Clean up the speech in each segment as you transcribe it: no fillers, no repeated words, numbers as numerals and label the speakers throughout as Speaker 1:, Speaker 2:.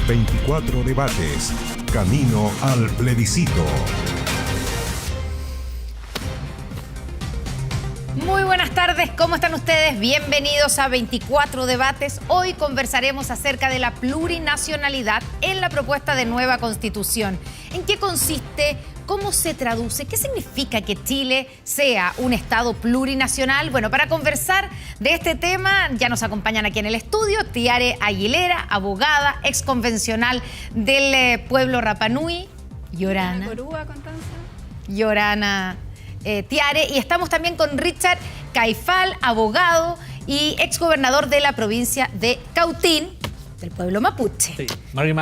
Speaker 1: 24 debates. Camino al plebiscito.
Speaker 2: Muy buenas tardes, ¿cómo están ustedes? Bienvenidos a 24 debates. Hoy conversaremos acerca de la plurinacionalidad en la propuesta de nueva Constitución. ¿En qué consiste? ¿Cómo se traduce? ¿Qué significa que Chile sea un Estado plurinacional? Bueno, para conversar de este tema ya nos acompañan aquí en el estudio Tiare Aguilera, abogada, exconvencional del pueblo Rapa Nui, Yorana Tiare, y estamos también con Richard Caifal, abogado y exgobernador de la provincia de Cautín, del pueblo mapuche.
Speaker 3: Sí. Mari.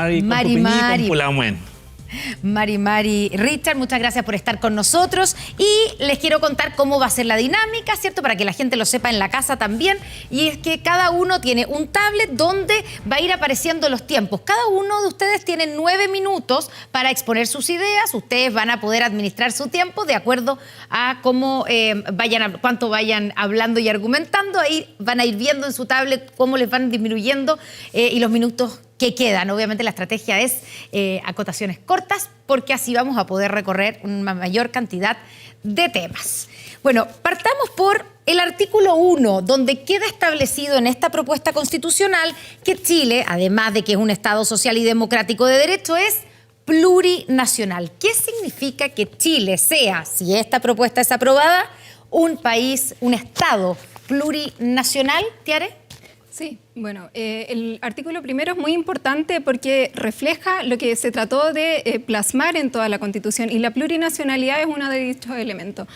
Speaker 2: Mari, Richard, muchas gracias por estar con nosotros y les quiero contar cómo va a ser la dinámica, ¿cierto? Para que la gente lo sepa en la casa también, y es que cada uno tiene un tablet donde va a ir apareciendo los tiempos. Cada uno de ustedes tiene 9 minutos para exponer sus ideas. Ustedes van a poder administrar su tiempo de acuerdo a cómo cuánto vayan hablando y argumentando. Ahí van a ir viendo en su tablet cómo les van disminuyendo y los minutos que quedan. Obviamente la estrategia es acotaciones cortas porque así vamos a poder recorrer una mayor cantidad de temas. Bueno, partamos por el artículo 1, donde queda establecido en esta propuesta constitucional que Chile, además de que es un Estado social y democrático de derecho, es plurinacional. ¿Qué significa que Chile sea, si esta propuesta es aprobada, un país, un Estado plurinacional, Tiare?
Speaker 4: Sí, bueno, el artículo primero es muy importante porque refleja lo que se trató de plasmar en toda la Constitución, y la plurinacionalidad es uno de dichos elementos.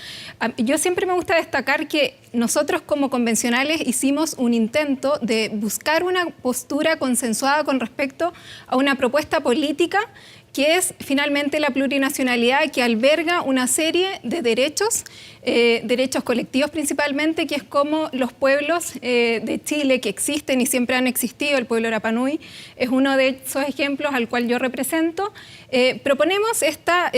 Speaker 4: Yo siempre me gusta destacar que nosotros como convencionales hicimos un intento de buscar una postura consensuada con respecto a una propuesta política que es finalmente la plurinacionalidad, que alberga una serie de derechos, derechos colectivos principalmente, que es como los pueblos de Chile que existen y siempre han existido. El pueblo Rapa Nui es uno de esos ejemplos al cual yo represento. Proponemos esta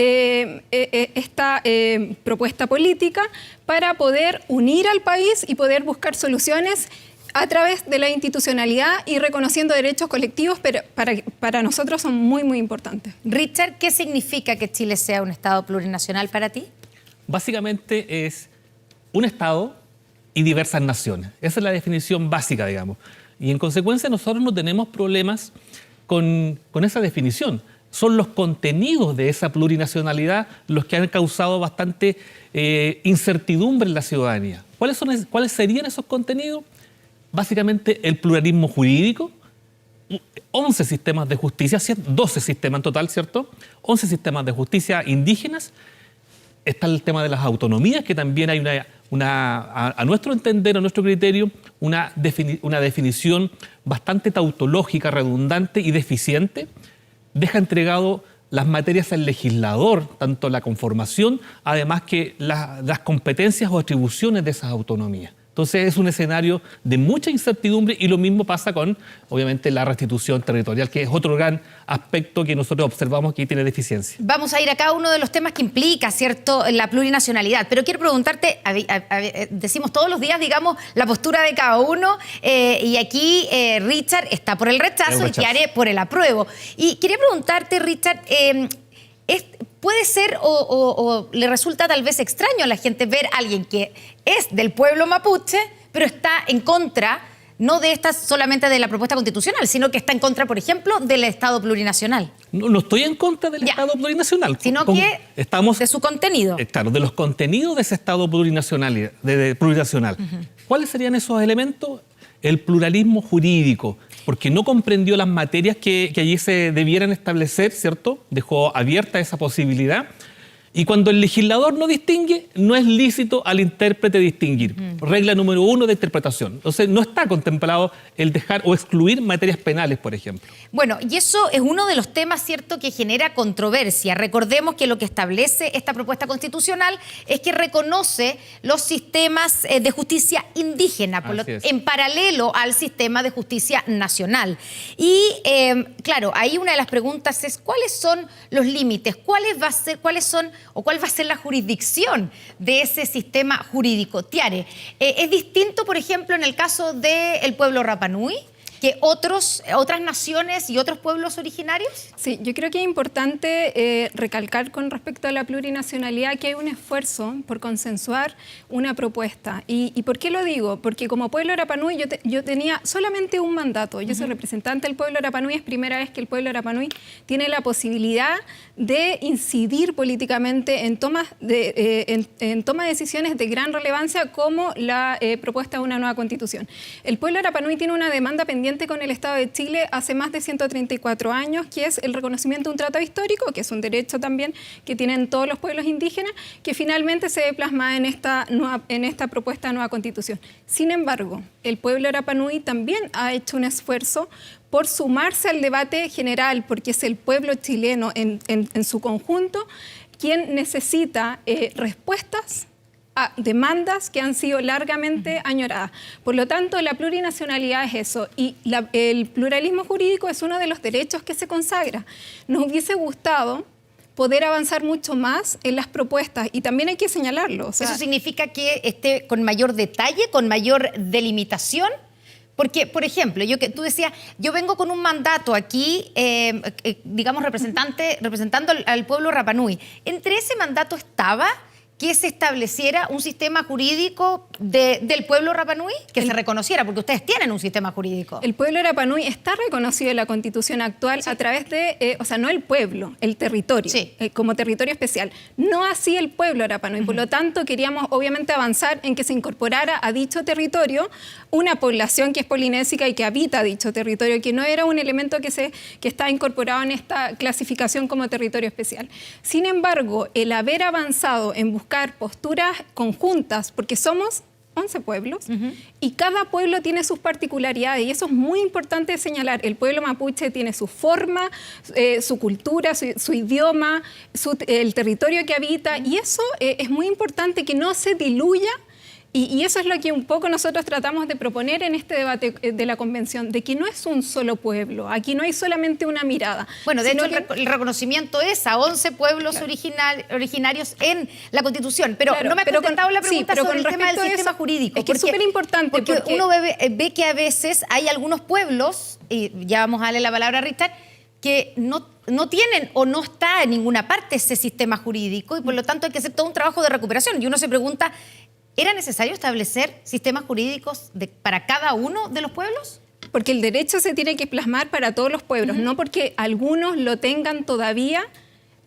Speaker 4: propuesta política para poder unir al país y poder buscar soluciones a través de la institucionalidad y reconociendo derechos colectivos, pero para nosotros son muy, muy importantes.
Speaker 2: Richard, ¿qué significa que Chile sea un Estado plurinacional para ti?
Speaker 3: Básicamente es un Estado y diversas naciones. Esa es la definición básica, digamos. Y en consecuencia nosotros no tenemos problemas con esa definición. Son los contenidos de esa plurinacionalidad los que han causado bastante incertidumbre en la ciudadanía. ¿Cuáles serían esos contenidos? Básicamente el pluralismo jurídico, 11 sistemas de justicia, 12 sistemas en total, ¿cierto? 11 sistemas de justicia indígenas. Está el tema de las autonomías, que también hay a nuestro entender, a nuestro criterio, una definición bastante tautológica, redundante y deficiente. Deja entregado las materias al legislador, tanto la conformación, además que las competencias o atribuciones de esas autonomías. Entonces es un escenario de mucha incertidumbre, y lo mismo pasa con, obviamente, la restitución territorial, que es otro gran aspecto que nosotros observamos que tiene deficiencia.
Speaker 2: Vamos a ir a cada uno de los temas que implica, ¿cierto?, la plurinacionalidad. Pero quiero preguntarte, decimos todos los días, digamos, la postura de cada uno, y aquí Richard está por el rechazo y Tiare por el apruebo. Y quería preguntarte, Richard, ¿puede ser o le resulta tal vez extraño a la gente ver a alguien que es del pueblo mapuche, pero está en contra, no de esta solamente de la propuesta constitucional, sino que está en contra, por ejemplo, del Estado plurinacional?
Speaker 3: No estoy en contra del Estado plurinacional.
Speaker 2: Sino que estamos de su contenido.
Speaker 3: Claro, de los contenidos de ese Estado plurinacional. ¿Cuáles serían esos elementos? El pluralismo jurídico, porque no comprendió las materias que allí se debieran establecer, ¿cierto? Dejó abierta esa posibilidad. Y cuando el legislador no distingue, no es lícito al intérprete distinguir. Regla número 1 de interpretación. Entonces, no está contemplado el dejar o excluir materias penales, por ejemplo.
Speaker 2: Bueno, y eso es uno de los temas, ¿cierto?, que genera controversia. Recordemos que lo que establece esta propuesta constitucional es que reconoce los sistemas de justicia indígena, en paralelo al sistema de justicia nacional. Y, claro, ahí una de las preguntas es ¿cuáles son los límites? ¿Cuál va a ser la jurisdicción de ese sistema jurídico? Tiare, ¿es distinto, por ejemplo, en el caso del pueblo Rapa Nui? que otras naciones y otros pueblos originarios?
Speaker 4: Sí, yo creo que es importante recalcar con respecto a la plurinacionalidad que hay un esfuerzo por consensuar una propuesta. ¿Y por qué lo digo? Porque como pueblo Rapanui yo tenía solamente un mandato. Yo soy representante del pueblo Rapanui. Es primera vez que el pueblo Rapanui tiene la posibilidad de incidir políticamente en toma de decisiones de gran relevancia como la propuesta de una nueva constitución. El pueblo Rapanui tiene una demanda pendiente con el Estado de Chile hace más de 134 años, que es el reconocimiento de un tratado histórico, que es un derecho también que tienen todos los pueblos indígenas, que finalmente se ve plasmada en esta propuesta de nueva constitución. Sin embargo, el pueblo Rapanui también ha hecho un esfuerzo por sumarse al debate general, porque es el pueblo chileno en su conjunto quien necesita respuestas a demandas que han sido largamente añoradas. Por lo tanto, la plurinacionalidad es eso, y el pluralismo jurídico es uno de los derechos que se consagra. Nos hubiese gustado poder avanzar mucho más en las propuestas, y también hay que señalarlo. O sea,
Speaker 2: ¿eso significa que esté con mayor detalle, con mayor delimitación? Porque, por ejemplo, tú decías, yo vengo con un mandato aquí, digamos, representando al pueblo Rapanui. ¿Entre ese mandato estaba que se estableciera un sistema jurídico del pueblo Rapanui, que se reconociera, porque ustedes tienen un sistema jurídico?
Speaker 4: El pueblo Rapanui está reconocido en la Constitución actual a través de, o sea, no el pueblo, el territorio, como territorio especial. No así el pueblo Rapanui. Por lo tanto, queríamos obviamente avanzar en que se incorporara a dicho territorio una población que es polinésica y que habita dicho territorio, que no era un elemento que está incorporado en esta clasificación como territorio especial. Sin embargo, el haber avanzado en buscar posturas conjuntas, porque somos 11 pueblos, y cada pueblo tiene sus particularidades, y eso es muy importante señalar. El pueblo mapuche tiene su forma, su cultura, su idioma, el territorio que habita, y eso es muy importante que no se diluya. Y eso es lo que un poco nosotros tratamos de proponer en este debate de la convención, de que no es un solo pueblo, aquí no hay solamente una mirada.
Speaker 2: Bueno, de hecho el reconocimiento es a 11 pueblos originarios en la Constitución, pero
Speaker 4: claro,
Speaker 2: no me ha contestado la pregunta sobre el tema del sistema jurídico.
Speaker 4: Es que es súper importante.
Speaker 2: Porque uno ve que a veces hay algunos pueblos, y ya vamos a darle la palabra a Richard, que no tienen o no está en ninguna parte ese sistema jurídico, y por lo tanto hay que hacer todo un trabajo de recuperación. Y uno se pregunta, ¿era necesario establecer sistemas jurídicos para cada uno de los pueblos?
Speaker 4: Porque el derecho se tiene que plasmar para todos los pueblos, no porque algunos lo tengan todavía.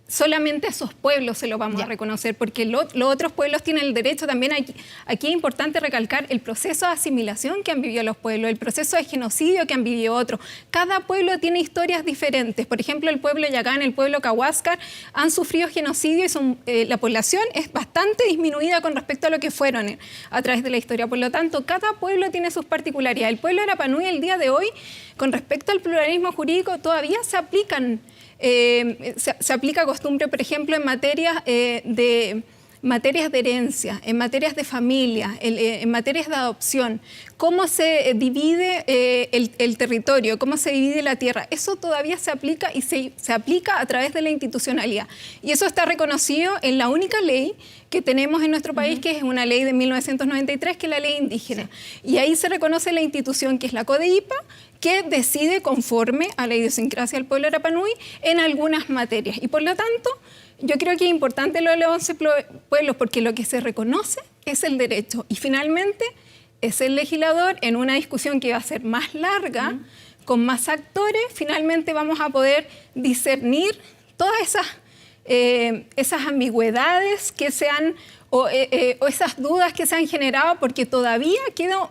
Speaker 4: Solamente a esos pueblos se lo vamos a reconocer, porque los otros pueblos tienen el derecho también. Aquí es importante recalcar el proceso de asimilación que han vivido los pueblos, el proceso de genocidio que han vivido otros. Cada pueblo tiene historias diferentes. Por ejemplo, el pueblo Yagán, el pueblo Cahuáscar han sufrido genocidio y la población es bastante disminuida con respecto a lo que fueron a través de la historia. Por lo tanto, cada pueblo tiene sus particularidades. El pueblo Rapanui el día de hoy, con respecto al pluralismo jurídico, todavía se aplican se aplica costumbre, por ejemplo, en materias de herencia, en materias de familia, en materias de adopción, cómo se divide el territorio, cómo se divide la tierra. Eso todavía se aplica y se aplica a través de la institucionalidad. Y eso está reconocido en la única ley que tenemos en nuestro país, que es una ley de 1993, que es la ley indígena. Y ahí se reconoce la institución que es la CODEIPA, que decide conforme a la idiosincrasia del pueblo Rapanui en algunas materias. Y por lo tanto, yo creo que es importante lo de los 11 pueblos, porque lo que se reconoce es el derecho. Y finalmente es el legislador, en una discusión que va a ser más larga, con más actores, finalmente vamos a poder discernir todas esas ambigüedades que o esas dudas que se han generado, porque todavía queda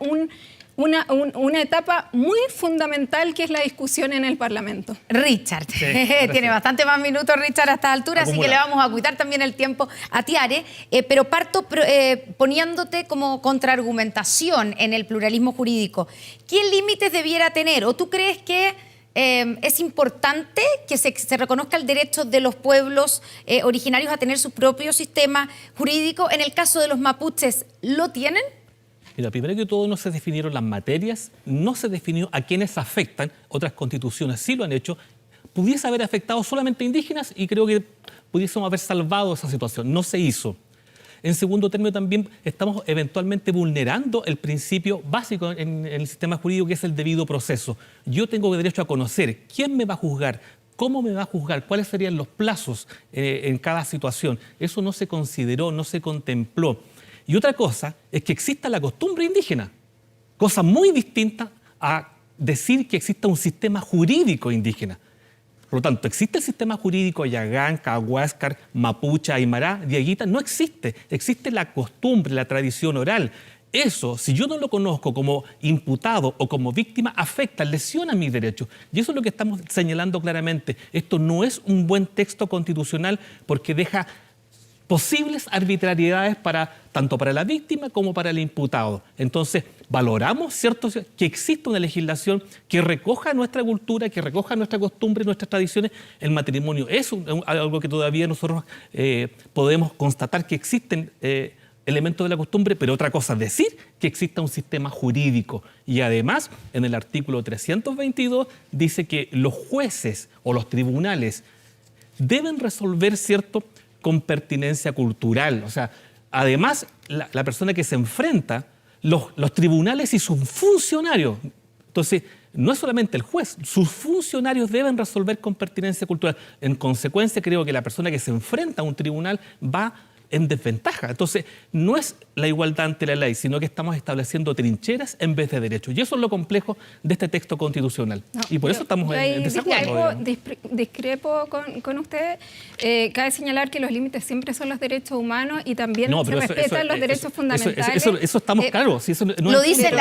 Speaker 4: una etapa muy fundamental, que es la discusión en el Parlamento.
Speaker 2: Richard, tiene bastante más minutos Richard a esta altura, así que le vamos a cuidar también el tiempo a Tiare, pero parto poniéndote como contraargumentación en el pluralismo jurídico. ¿Qué límites debiera tener? ¿O tú crees que es importante que se reconozca el derecho de los pueblos originarios a tener su propio sistema jurídico? En el caso de los mapuches, ¿lo tienen?
Speaker 3: Mira, primero que todo no se definieron las materias, no se definió a quiénes afectan, otras constituciones sí lo han hecho. Pudiese haber afectado solamente a indígenas y creo que pudiésemos haber salvado esa situación, no se hizo. En segundo término, también estamos eventualmente vulnerando el principio básico en el sistema jurídico, que es el debido proceso. Yo tengo derecho a conocer quién me va a juzgar, cómo me va a juzgar, cuáles serían los plazos en cada situación. Eso no se consideró, no se contempló. Y otra cosa es que exista la costumbre indígena, cosa muy distinta a decir que exista un sistema jurídico indígena. Por lo tanto, ¿existe el sistema jurídico Yagán, Cahuáscar, Mapuche, Aymara, Dieguita? No existe. Existe la costumbre, la tradición oral. Eso, si yo no lo conozco como imputado o como víctima, afecta, lesiona mis derechos. Y eso es lo que estamos señalando claramente. Esto no es un buen texto constitucional porque deja posibles arbitrariedades tanto para la víctima como para el imputado. Entonces, valoramos, ¿cierto?, que exista una legislación que recoja nuestra cultura, que recoja nuestra costumbre, nuestras tradiciones. El matrimonio es algo que todavía nosotros podemos constatar que existen elementos de la costumbre, pero otra cosa es decir que exista un sistema jurídico. Y además, en el artículo 322 dice que los jueces o los tribunales deben resolver, ¿cierto?, con pertinencia cultural. O sea, además, la persona que se enfrenta, los tribunales y sus funcionarios. Entonces, no es solamente el juez, sus funcionarios deben resolver con pertinencia cultural. En consecuencia, creo que la persona que se enfrenta a un tribunal va en desventaja. Entonces, no es la igualdad ante la ley, sino que estamos estableciendo trincheras en vez de derechos. Y eso es lo complejo de este texto constitucional.
Speaker 4: No,
Speaker 3: y por eso estamos en desacuerdo.
Speaker 4: Discrepo con usted. Cabe señalar que los límites siempre son los derechos humanos y también se respetan los derechos fundamentales.
Speaker 3: Eso estamos claros.
Speaker 2: Lo dice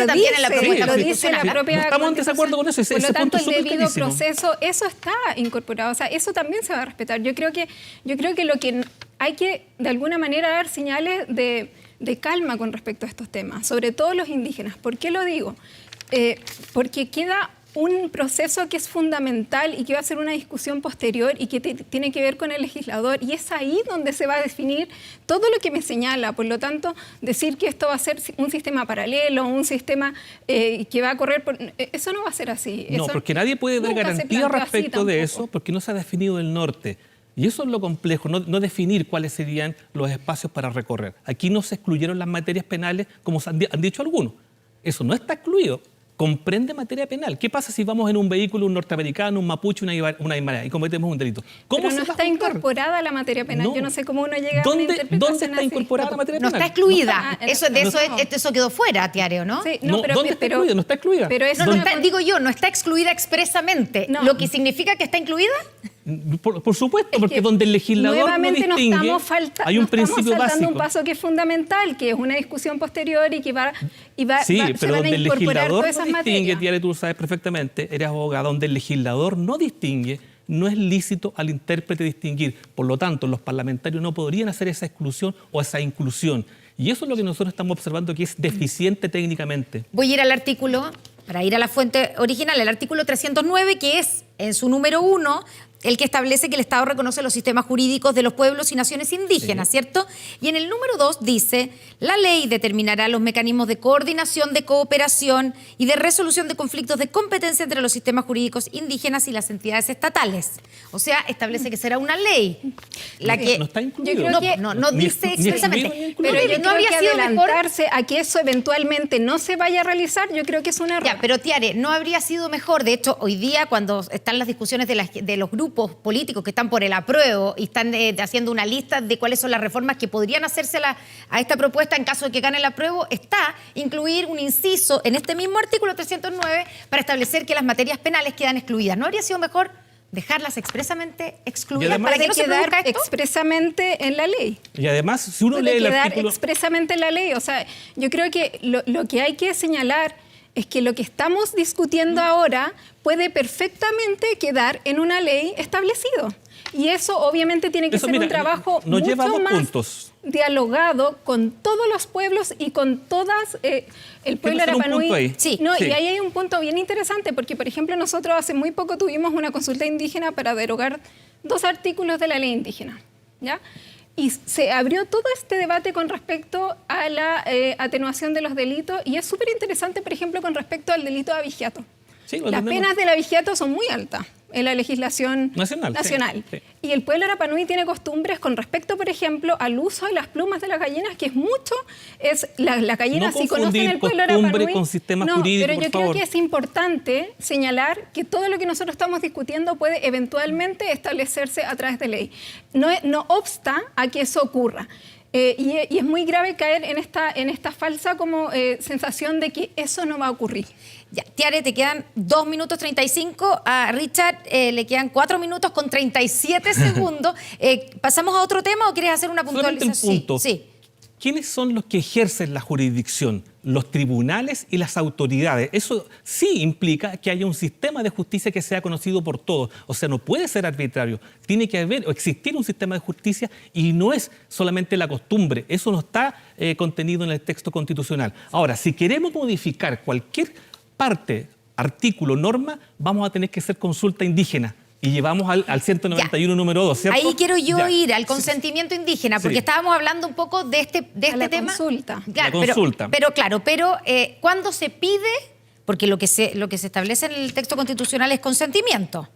Speaker 2: también en la propuesta
Speaker 4: lo dice la propia
Speaker 3: no estamos en desacuerdo con eso.
Speaker 4: Por lo tanto, el debido proceso, eso está incorporado. O sea, eso también se va a respetar. Yo creo que lo que hay que, de alguna manera, dar señales de calma con respecto a estos temas, sobre todo los indígenas. ¿Por qué lo digo? Porque queda un proceso que es fundamental y que va a ser una discusión posterior y que tiene que ver con el legislador, y es ahí donde se va a definir todo lo que me señala. Por lo tanto, decir que esto va a ser un sistema paralelo, un sistema que va a correr eso no va a ser así.
Speaker 3: No,
Speaker 4: eso
Speaker 3: porque nadie puede dar garantía respecto de eso, porque no se ha definido el norte. Y eso es lo complejo, no definir cuáles serían los espacios para recorrer. Aquí no se excluyeron las materias penales, como han dicho algunos. Eso no está excluido. Comprende materia penal. ¿Qué pasa si vamos en un vehículo, un norteamericano, un mapuche, una aymara y cometemos un delito?
Speaker 4: ¿Cómo no está incorporada la materia penal? No. Yo no sé cómo uno llega a una interpretación
Speaker 3: ¿Dónde está incorporada la materia penal?
Speaker 2: No está excluida. Eso quedó fuera, Tiareo, ¿no?
Speaker 4: Sí,
Speaker 3: ¿Dónde está excluida? No está excluida.
Speaker 4: Pero eso
Speaker 2: digo yo, no está excluida expresamente.
Speaker 4: No.
Speaker 2: ¿Lo que significa que está incluida?
Speaker 3: Por supuesto, porque donde el legislador no distingue, hay un principio básico.
Speaker 4: Estamos un paso que es fundamental, que es una discusión posterior y que
Speaker 3: Sí,
Speaker 4: se
Speaker 3: pero
Speaker 4: van a
Speaker 3: donde el
Speaker 4: incorporar
Speaker 3: legislador
Speaker 4: todas esas
Speaker 3: no distingue,
Speaker 4: materias.
Speaker 3: Tiare, tú lo sabes perfectamente, eres abogado, donde el legislador no distingue, no es lícito al intérprete distinguir. Por lo tanto, los parlamentarios no podrían hacer esa exclusión o esa inclusión. Y eso es lo que nosotros estamos observando que es deficiente técnicamente.
Speaker 2: Voy a ir al artículo, para ir a la fuente original, el artículo 309, que es, en su número 1, el que establece que el Estado reconoce los sistemas jurídicos de los pueblos y naciones indígenas,
Speaker 3: Sí.
Speaker 2: ¿cierto? Y en el número 2 dice, la ley determinará los mecanismos de coordinación, de cooperación y de resolución de conflictos de competencia entre los sistemas jurídicos indígenas y las entidades estatales. O sea, establece que será una ley. La que
Speaker 3: No está incluido.
Speaker 4: Yo creo que
Speaker 2: no dice
Speaker 3: ni
Speaker 2: expresamente.
Speaker 3: excluido ni incluido.
Speaker 4: Pero yo
Speaker 2: no
Speaker 4: creo
Speaker 2: habría
Speaker 4: que
Speaker 2: sido mejor.
Speaker 4: adelantarse a que eso eventualmente no se vaya a realizar, yo creo que es un error.
Speaker 2: Ya, pero Tiare, ¿no habría sido mejor? De hecho, hoy día, cuando están las discusiones de los grupos políticos que están por el apruebo y están haciendo una lista de cuáles son las reformas que podrían hacerse a esta propuesta en caso de que gane el apruebo, está incluir un inciso en este mismo artículo 309 para establecer que las materias penales quedan excluidas. ¿No habría sido mejor dejarlas expresamente excluidas
Speaker 3: además,
Speaker 2: para que no se
Speaker 4: quedar
Speaker 2: produzca esto?
Speaker 4: expresamente en la ley.
Speaker 3: Y además, si uno lee
Speaker 4: Puede
Speaker 3: el
Speaker 4: quedar
Speaker 3: artículo...
Speaker 4: expresamente en la ley. O sea, yo creo que lo que hay que señalar es que lo que estamos discutiendo ahora puede perfectamente quedar en una ley establecido. Y eso obviamente tiene que ser un trabajo
Speaker 3: nos lleva a
Speaker 4: mucho
Speaker 3: dos
Speaker 4: más
Speaker 3: puntos.
Speaker 4: dialogado con todos los pueblos y con todas el pueblo
Speaker 3: hacer un punto
Speaker 4: Arapanui.
Speaker 3: ahí.
Speaker 2: Sí.
Speaker 4: No,
Speaker 3: Sí.
Speaker 4: y ahí hay un punto bien interesante porque, por ejemplo, nosotros hace muy poco tuvimos una consulta indígena para derogar 2 artículos de la ley indígena, ¿ya? Y se abrió todo este debate con respecto a la atenuación de los delitos y es súper interesante, por ejemplo, con respecto al delito de abigeato.
Speaker 3: Sí, lo
Speaker 4: Las
Speaker 3: entendemos.
Speaker 4: penas del abigeato son muy altas. en la legislación
Speaker 3: nacional.
Speaker 4: Sí. Y el pueblo Rapanui tiene costumbres con respecto, por ejemplo, al uso de las plumas de las gallinas, que las gallinas sí conocen el pueblo Rapanui.
Speaker 3: Con sistema jurídico,
Speaker 4: pero yo creo que es importante señalar que todo lo que nosotros estamos discutiendo puede eventualmente establecerse a través de ley. No obsta a que eso ocurra. Y es muy grave caer en esta falsa como sensación de que eso no va a ocurrir.
Speaker 2: Ya, Tiare, te quedan 2 minutos 35. A Richard le quedan 4 minutos con 37 segundos. ¿Pasamos a otro tema o quieres hacer una puntualización?
Speaker 3: Solamente un punto.
Speaker 2: Sí.
Speaker 3: ¿Quiénes son los que ejercen la jurisdicción? Los tribunales y las autoridades. Eso sí implica que haya un sistema de justicia que sea conocido por todos. O sea, no puede ser arbitrario. Tiene que haber o existir un sistema de justicia y no es solamente la costumbre. Eso no está contenido en el texto constitucional. Ahora, si queremos modificar cualquier parte, artículo, norma, vamos a tener que hacer consulta indígena. Y llevamos al 191 número 2, ¿cierto?
Speaker 2: Ahí quiero yo ir al consentimiento indígena, porque estábamos hablando un poco de este tema.
Speaker 4: Consulta.
Speaker 2: Claro,
Speaker 3: la consulta.
Speaker 2: Pero ¿cuándo se pide? Porque lo que se establece en el texto constitucional es consentimiento.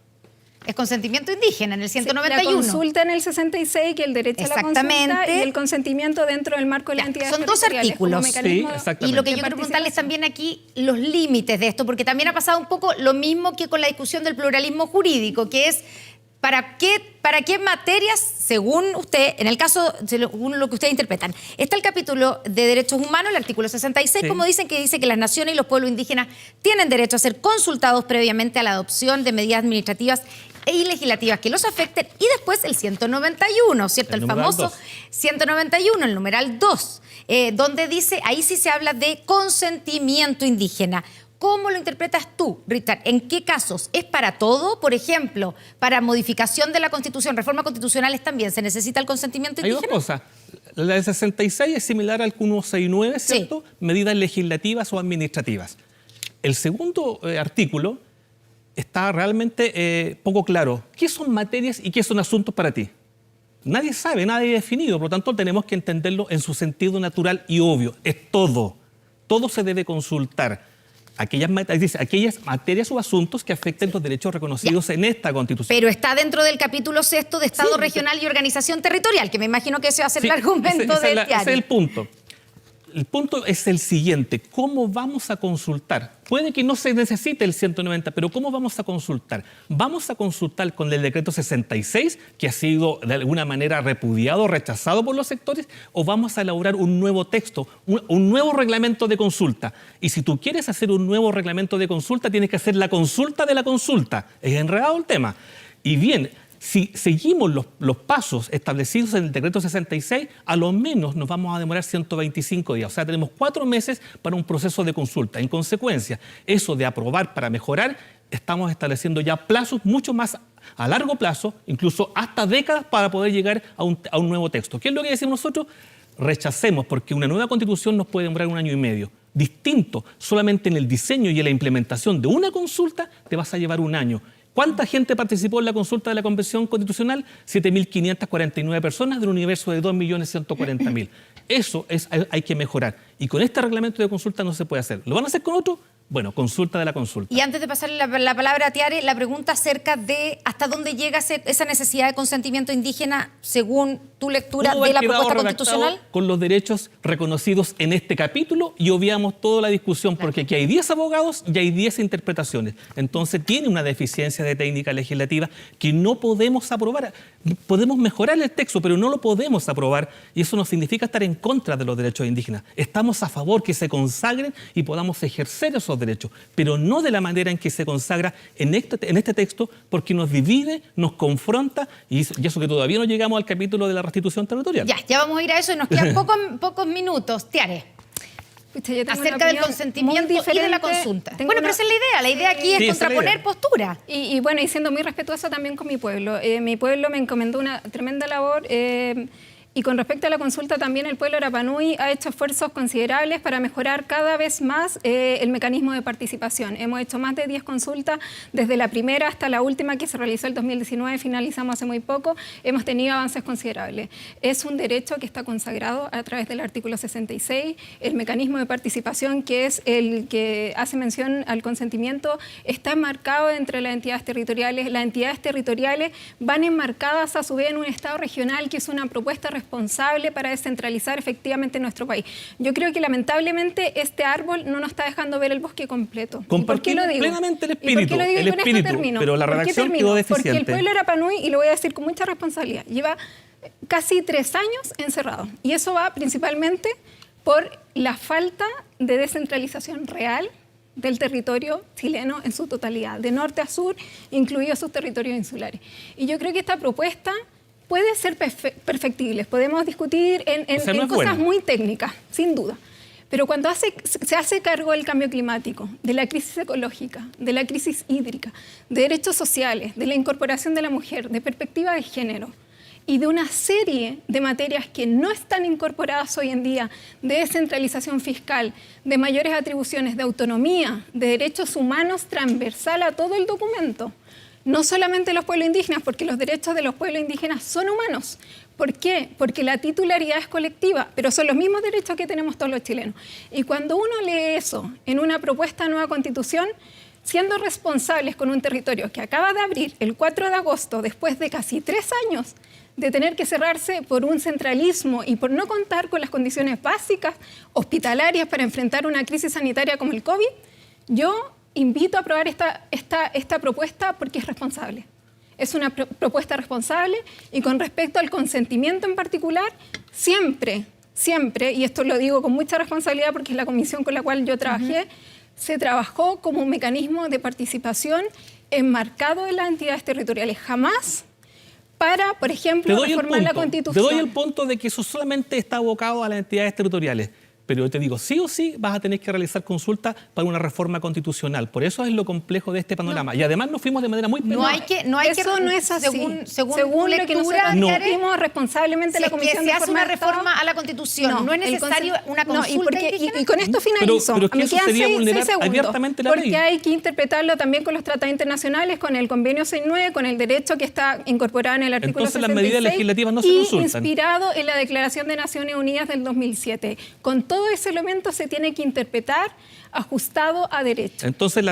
Speaker 2: Es consentimiento indígena en el 191.
Speaker 4: La consulta en el 66, que el derecho a la consulta, y el consentimiento dentro del marco de la entidad.
Speaker 2: Son 2 artículos.
Speaker 3: Sí, exactamente.
Speaker 2: Y lo que yo quiero preguntarles también aquí, los límites de esto, porque también ha pasado un poco lo mismo que con la discusión del pluralismo jurídico, que es ¿para qué materias, según usted, en el caso, según lo que ustedes interpretan? Está el capítulo de derechos humanos, el artículo 66, como dice que las naciones y los pueblos indígenas tienen derecho a ser consultados previamente a la adopción de medidas administrativas y legislativas que los afecten, y después el 191, ¿cierto? El famoso
Speaker 3: 2.
Speaker 2: 191, el numeral 2, donde dice, ahí sí se habla de consentimiento indígena. ¿Cómo lo interpretas tú, Richard? ¿En qué casos? ¿Es para todo? Por ejemplo, para modificación de la Constitución, reforma constitucionales también, ¿se necesita el consentimiento indígena?
Speaker 3: Hay 2 cosas. La del 66 es similar al 169, ¿cierto? Sí. Medidas legislativas o administrativas. El segundo artículo está realmente poco claro. ¿Qué son materias y qué son asuntos para ti? Nadie sabe, nadie ha definido, por lo tanto tenemos que entenderlo en su sentido natural y obvio. Es todo. Todo se debe consultar. Aquellas materias o asuntos que afecten los derechos reconocidos en esta Constitución.
Speaker 2: Pero está dentro del capítulo 6 de Estado regional y organización territorial, que me imagino que ese va a ser el argumento del diario.
Speaker 3: Ese es el punto. El punto es el siguiente: ¿cómo vamos a consultar? Puede que no se necesite el 190, pero ¿cómo vamos a consultar? ¿Vamos a consultar con el decreto 66, que ha sido de alguna manera repudiado, rechazado por los sectores, o vamos a elaborar un nuevo texto, un nuevo reglamento de consulta? Y si tú quieres hacer un nuevo reglamento de consulta, tienes que hacer la consulta de la consulta. Es enredado el tema. Y bien, si seguimos los pasos establecidos en el decreto 66, a lo menos nos vamos a demorar 125 días. O sea, tenemos 4 meses para un proceso de consulta. En consecuencia, eso de aprobar para mejorar, estamos estableciendo ya plazos mucho más a largo plazo, incluso hasta décadas, para poder llegar a un nuevo texto. ¿Qué es lo que decimos nosotros? Rechacemos, porque una nueva Constitución nos puede demorar 1 año y medio. Distinto, solamente en el diseño y en la implementación de una consulta te vas a llevar 1 año. ¿Cuánta gente participó en la consulta de la Convención Constitucional? 7.549 personas de un universo de 2.140.000. Eso hay que mejorar. Y con este reglamento de consulta no se puede hacer. ¿Lo van a hacer con otro? Bueno, consulta de la consulta.
Speaker 2: Y antes de pasarle la palabra a Tiare, la pregunta acerca de hasta dónde llega esa necesidad de consentimiento indígena según tu lectura de la propuesta constitucional.
Speaker 3: Con los derechos reconocidos en este capítulo, y obviamos toda la discusión, porque aquí hay 10 abogados y hay 10 interpretaciones. Entonces tiene una deficiencia de técnica legislativa que no podemos aprobar. Podemos mejorar el texto, pero no lo podemos aprobar, y eso no significa estar en contra de los derechos indígenas. Estamos a favor que se consagren y podamos ejercer esos derechos, pero no de la manera en que se consagra en este texto, porque nos divide, nos confronta, y eso que todavía no llegamos al capítulo de la restitución territorial.
Speaker 2: Ya vamos a ir a eso y nos quedan pocos minutos. Tiare, acerca del consentimiento y de la consulta. Bueno, pero esa es la idea. La idea aquí es contraponer posturas.
Speaker 4: Y siendo muy respetuosa también con mi pueblo. Mi pueblo me encomendó una tremenda labor Y con respecto a la consulta, también el pueblo Rapa Nui ha hecho esfuerzos considerables para mejorar cada vez más el mecanismo de participación. Hemos hecho más de 10 consultas, desde la primera hasta la última que se realizó el 2019, finalizamos hace muy poco, hemos tenido avances considerables. Es un derecho que está consagrado a través del artículo 66, el mecanismo de participación, que es el que hace mención al consentimiento, está enmarcado entre las entidades territoriales. Las entidades territoriales van enmarcadas a su vez en un Estado regional, que es una propuesta responsable para descentralizar efectivamente nuestro país. Yo creo que lamentablemente este árbol no nos está dejando ver el bosque completo.
Speaker 3: Compartimos plenamente el espíritu, pero la redacción quedó deficiente.
Speaker 4: Porque el pueblo Rapa Nui, y lo voy a decir con mucha responsabilidad, lleva casi 3 años encerrado. Y eso va principalmente por la falta de descentralización real del territorio chileno en su totalidad, de norte a sur, incluidos sus territorios insulares. Y yo creo que esta propuesta puede ser perfectible. Podemos discutir en cosas muy técnicas, sin duda. Pero cuando se hace cargo del cambio climático, de la crisis ecológica, de la crisis hídrica, de derechos sociales, de la incorporación de la mujer, de perspectiva de género y de una serie de materias que no están incorporadas hoy en día, de descentralización fiscal, de mayores atribuciones, de autonomía, de derechos humanos transversal a todo el documento, no solamente los pueblos indígenas, porque los derechos de los pueblos indígenas son humanos. ¿Por qué? Porque la titularidad es colectiva, pero son los mismos derechos que tenemos todos los chilenos. Y cuando uno lee eso en una propuesta de nueva constitución, siendo responsables con un territorio que acaba de abrir el 4 de agosto, después de casi 3 años de tener que cerrarse por un centralismo y por no contar con las condiciones básicas hospitalarias para enfrentar una crisis sanitaria como el COVID, yo invito a aprobar esta propuesta porque es responsable. Es una propuesta responsable y con respecto al consentimiento en particular, siempre, y esto lo digo con mucha responsabilidad porque es la comisión con la cual yo trabajé, se trabajó como un mecanismo de participación enmarcado en las entidades territoriales. Jamás para, por ejemplo, reformar la Constitución.
Speaker 3: Te doy el punto de que eso solamente está abocado a las entidades territoriales. Pero yo te digo, sí o sí vas a tener que realizar consultas para una reforma constitucional. Por eso es lo complejo de este panorama. Y además nos fuimos de manera muy
Speaker 2: no hay que no es así. Según
Speaker 4: lo que nosotros discutimos responsablemente la Comisión
Speaker 2: de hace una reforma a la Constitución. No es necesario una consulta
Speaker 4: y con esto finalizo.
Speaker 3: Pero que eso sería vulnerar abiertamente la ley.
Speaker 4: Porque hay que interpretarlo también con los tratados internacionales, con el convenio 69, con el derecho que está incorporado en el artículo 66.
Speaker 3: Entonces las medidas legislativas no se consultan.
Speaker 4: Inspirado en la Declaración de Naciones Unidas del 2007. Con todo ese elemento se tiene que interpretar ajustado a derecho.
Speaker 3: Entonces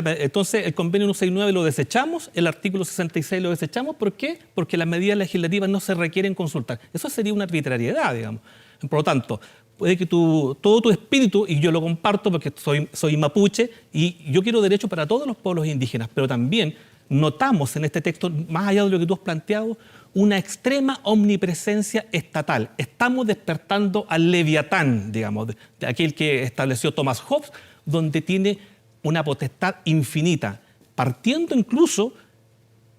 Speaker 3: el convenio 169 lo desechamos, el artículo 66 lo desechamos. ¿Por qué? Porque las medidas legislativas no se requieren consultar. Eso sería una arbitrariedad, digamos. Por lo tanto, puede que todo tu espíritu, y yo lo comparto porque soy mapuche, y yo quiero derecho para todos los pueblos indígenas, pero también notamos en este texto, más allá de lo que tú has planteado, una extrema omnipresencia estatal. Estamos despertando al Leviatán, digamos, de aquel que estableció Thomas Hobbes, donde tiene una potestad infinita, partiendo incluso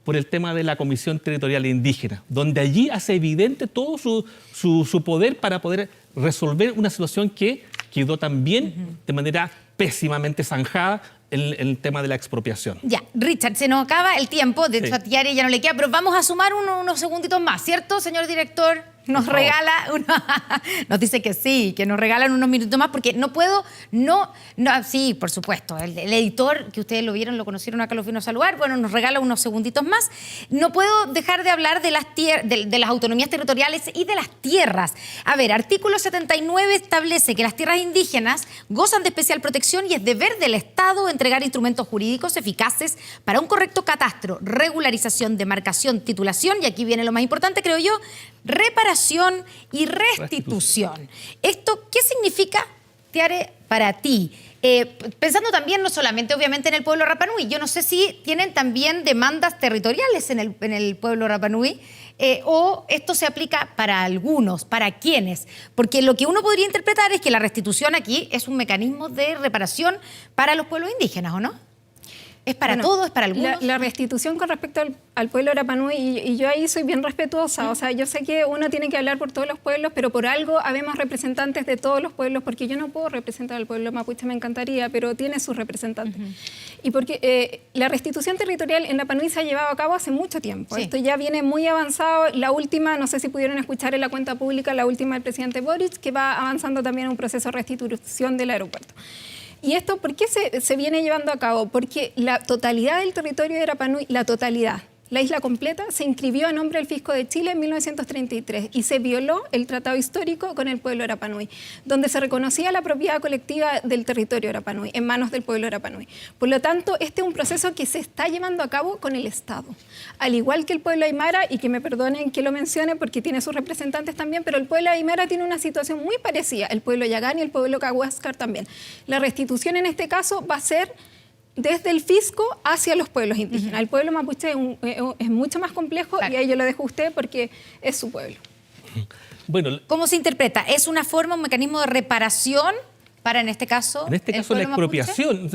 Speaker 3: por el tema de la Comisión Territorial Indígena, donde allí hace evidente todo su poder para poder resolver una situación que quedó también de manera pésimamente zanjada en el tema de la expropiación.
Speaker 2: Ya, Richard, se nos acaba el tiempo, de hecho a Tiare ya no le queda, pero vamos a sumar unos segunditos más, ¿cierto, señor director? Nos regala, nos dice que sí, que nos regalan unos minutos más, porque no puedo, sí, por supuesto, el editor, que ustedes lo vieron, lo conocieron, acá lo vino a saludar, bueno, nos regala unos segunditos más. No puedo dejar de hablar de las autonomías territoriales y de las tierras. A ver, artículo 79 establece que las tierras indígenas gozan de especial protección y es deber del Estado entregar instrumentos jurídicos eficaces para un correcto catastro, regularización, demarcación, titulación, y aquí viene lo más importante, creo yo, reparación y restitución. ¿Esto qué significa, Tiare, para ti? Pensando también no solamente obviamente en el pueblo Rapa Nui, yo no sé si tienen también demandas territoriales en el pueblo Rapa Nui, o esto se aplica para algunos, para quiénes, porque lo que uno podría interpretar es que la restitución aquí es un mecanismo de reparación para los pueblos indígenas, ¿o no? ¿Es para
Speaker 4: Bueno,
Speaker 2: todos? ¿Es para algunos?
Speaker 4: La restitución con respecto al pueblo Rapanui, y yo ahí soy bien respetuosa, o sea, yo sé que uno tiene que hablar por todos los pueblos, pero por algo habemos representantes de todos los pueblos, porque yo no puedo representar al pueblo mapuche, me encantaría, pero tiene sus representantes. Y porque la restitución territorial en Rapanui se ha llevado a cabo hace mucho tiempo.
Speaker 2: Sí.
Speaker 4: Esto ya viene muy avanzado. La última, no sé si pudieron escuchar en la cuenta pública, la última del presidente Boric, que va avanzando también en un proceso de restitución del aeropuerto. ¿Y esto por qué se viene llevando a cabo? Porque la totalidad del territorio de Rapanui, la totalidad, la isla completa, se inscribió a nombre del Fisco de Chile en 1933 y se violó el tratado histórico con el pueblo de Rapanui, donde se reconocía la propiedad colectiva del territorio de Rapanui en manos del pueblo de Rapanui. Por lo tanto, este es un proceso que se está llevando a cabo con el Estado. Al igual que el pueblo aymara, y que me perdonen que lo mencione porque tiene sus representantes también, pero el pueblo aymara tiene una situación muy parecida, el pueblo yagán y el pueblo cahuáscar también. La restitución en este caso va a ser desde el fisco hacia los pueblos indígenas. El pueblo mapuche es mucho más complejo, claro, y ahí yo lo dejo a usted porque es su pueblo.
Speaker 3: Bueno,
Speaker 2: ¿cómo se interpreta? ¿Es una forma, un mecanismo de reparación para, en este caso,
Speaker 3: la expropiación?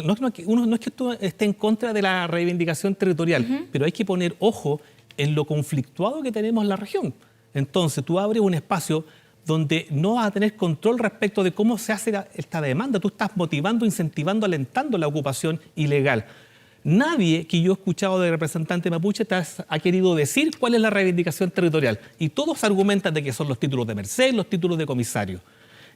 Speaker 3: Uno no es que esto esté en contra de la reivindicación territorial, pero hay que poner ojo en lo conflictuado que tenemos en la región. Entonces, tú abres un espacio donde no vas a tener control respecto de cómo se hace esta demanda. Tú estás motivando, incentivando, alentando la ocupación ilegal. Nadie que yo he escuchado de representante mapuche ha querido decir cuál es la reivindicación territorial. Y todos argumentan de que son los títulos de merced, los títulos de comisario.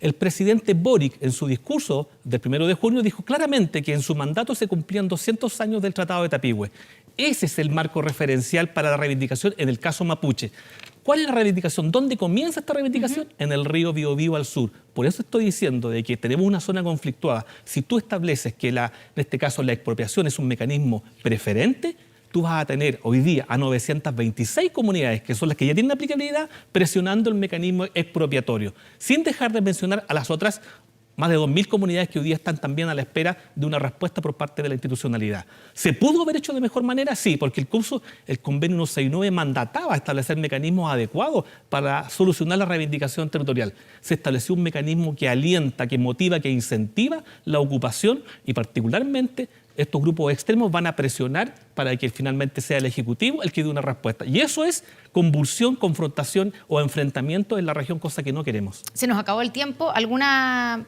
Speaker 3: El presidente Boric, en su discurso del 1 de junio, dijo claramente que en su mandato se cumplían 200 años del Tratado de Tapigüe. Ese es el marco referencial para la reivindicación en el caso mapuche. ¿Cuál es la reivindicación? ¿Dónde comienza esta reivindicación? En el río Biobío al sur. Por eso estoy diciendo de que tenemos una zona conflictuada. Si tú estableces que en este caso la expropiación es un mecanismo preferente, tú vas a tener hoy día a 926 comunidades, que son las que ya tienen aplicabilidad, presionando el mecanismo expropiatorio, sin dejar de mencionar a las otras más de 2.000 comunidades que hoy día están también a la espera de una respuesta por parte de la institucionalidad. ¿Se pudo haber hecho de mejor manera? Sí, porque el convenio 169 mandataba establecer mecanismos adecuados para solucionar la reivindicación territorial. Se estableció un mecanismo que alienta, que motiva, que incentiva la ocupación y particularmente estos grupos extremos van a presionar para que finalmente sea el Ejecutivo el que dé una respuesta. Y eso es convulsión, confrontación o enfrentamiento en la región, cosa que no queremos.
Speaker 2: Se nos acabó el tiempo. ¿Alguna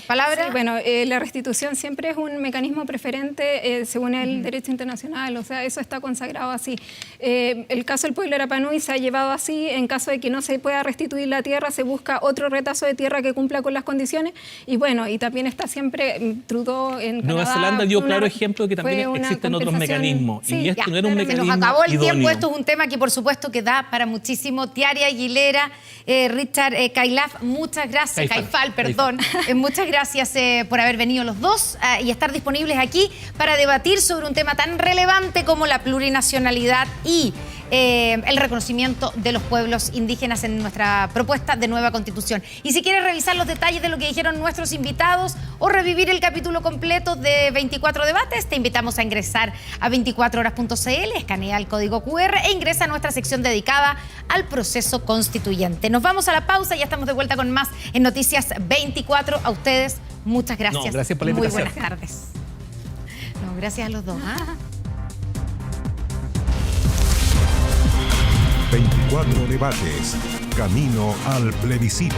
Speaker 2: palabra?
Speaker 4: Sí, bueno, la restitución siempre es un mecanismo preferente según el derecho internacional, o sea, eso está consagrado así. El caso del pueblo de Rapanui se ha llevado así. En caso de que no se pueda restituir la tierra, se busca otro retazo de tierra que cumpla con las condiciones. Y bueno, y también está siempre Trudeau en
Speaker 3: Nueva
Speaker 4: Canadá,
Speaker 3: Zelanda dio claro ejemplo de que también existen otros mecanismos.
Speaker 4: Sí,
Speaker 3: y esto no era un mecanismo
Speaker 2: se nos acabó el
Speaker 3: idóneo.
Speaker 2: tiempo. Esto es un tema que por supuesto que da para muchísimo. Tiaria Aguilera, Richard Kailaf, muchas gracias. Caifal, perdón. Muchas gracias por haber venido los dos y estar disponibles aquí para debatir sobre un tema tan relevante como la plurinacionalidad y el reconocimiento de los pueblos indígenas en nuestra propuesta de nueva Constitución. Y si quieres revisar los detalles de lo que dijeron nuestros invitados o revivir el capítulo completo de 24 Debates, te invitamos a ingresar a 24horas.cl, escanea el código QR e ingresa a nuestra sección dedicada al proceso constituyente. Nos vamos a la pausa y ya estamos de vuelta con más en Noticias 24. A ustedes, muchas gracias.
Speaker 3: No, gracias por la invitación.
Speaker 2: Muy buenas tardes. No, gracias a los dos.
Speaker 1: 24 Debates. Camino al plebiscito.